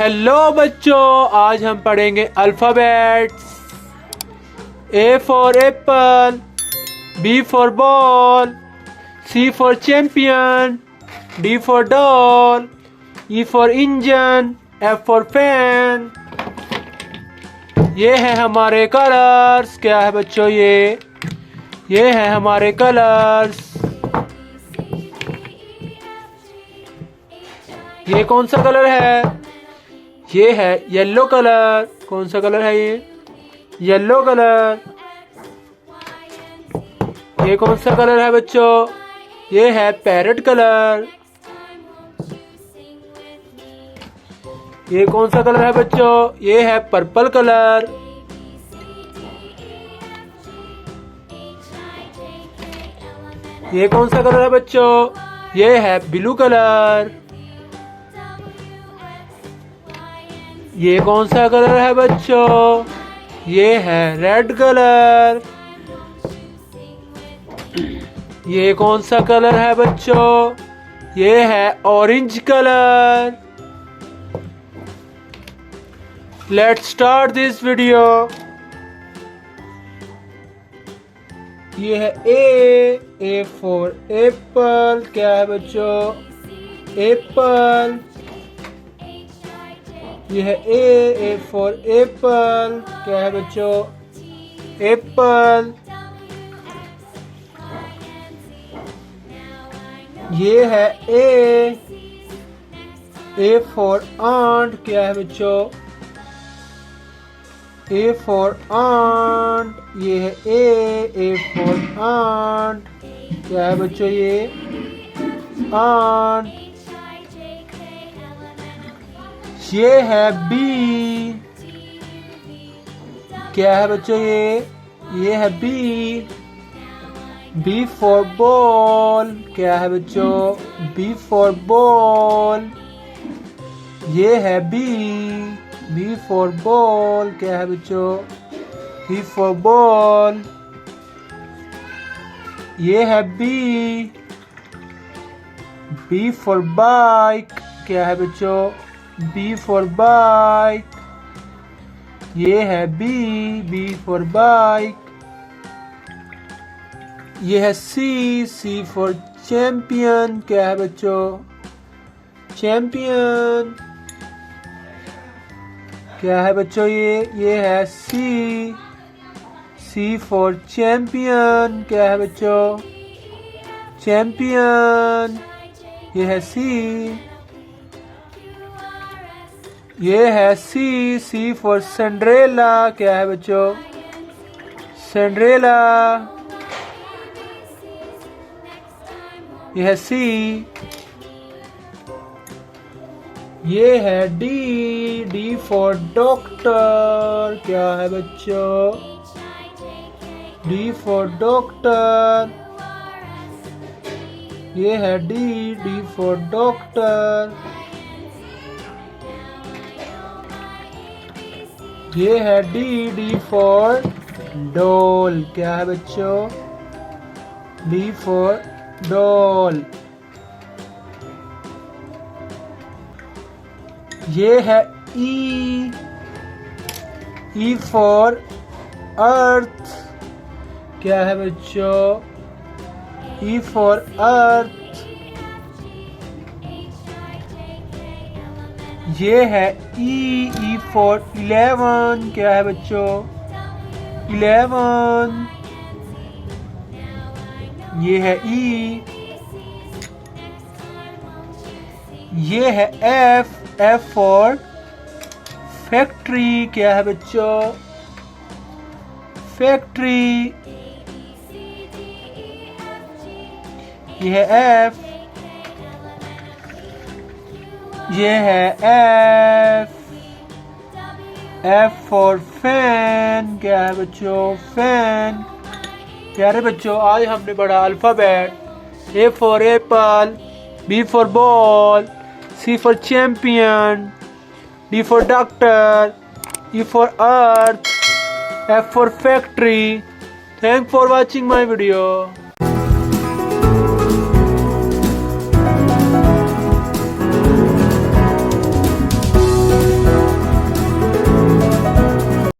Hello बच्चों, आज हम पढ़ेंगे alphabets. A for apple, B for ball, C for champion, D for doll, E for engine, F for fan. ये है हमारे कलर्स। क्या है बच्चों? ये है हमारे कलर्स। ये कौन सा कलर है? ये है येलो कलर। कौन सा कलर है ये? Yellow colour. ये कौन सा कलर है बच्चों? ये है पैरेट कलर। ये कौन सा कलर है बच्चों? ये है पर्पल कलर। ये कौन सा कलर है बच्चों? ये है ब्लू कलर। ये कौन सा कलर है बच्चों? ये है रेड कलर। ये कौन सा कलर है बच्चों? ये है orange colour. Let's start this video. ये है ए फॉर एप्पल। क्या है बच्चों? एप्पल। ये है ए फॉर एप्पल। क्या है बच्चों? एप्पल। ये है ए फॉर आंट। क्या है बच्चों? A for ant. ये है ए फॉर आंट। क्या है बच्चों? ये आंट। ये है बी। क्या है बच्चों? ये है बी। B for ball. क्या है बच्चों? B for ball. ये है बी फॉर बॉल। क्या है बच्चों? B for ball. ये है बी फॉर बाइक। क्या है बच्चों? B for bike. ये है बी फॉर बाइक। ये है सी फॉर चैंपियन। क्या है बच्चों? चैंपियन। क्या है बच्चों? ये है सी फॉर चैंपियन। क्या है बच्चों? चैंपियन। ये है सी। ये है सी फॉर सिंड्रेला। क्या है बच्चों? सिंड्रेला। ये है सी। ये है डी फॉर डॉक्टर। क्या है बच्चों? D for doctor. ये है डी फॉर डॉक्टर। ये है डी फॉर डॉल। क्या है बच्चों? D for doll. ये है ई फॉर अर्थ। क्या है बच्चों? ई फॉर अर्थ। ये है ई फॉर 11। क्या है बच्चों? 11। ये है ई। ये है एफ फॉर फैक्ट्री। क्या है बच्चों? फैक्ट्री। ये है एफ। ये है एफ फॉर फैन। क्या है बच्चों? फैन। प्यारे बच्चों, आज हमने पढ़ा alphabet. A for apple, B for ball, C for champion, D for doctor, E for earth, F for factory. Thank for watching my video.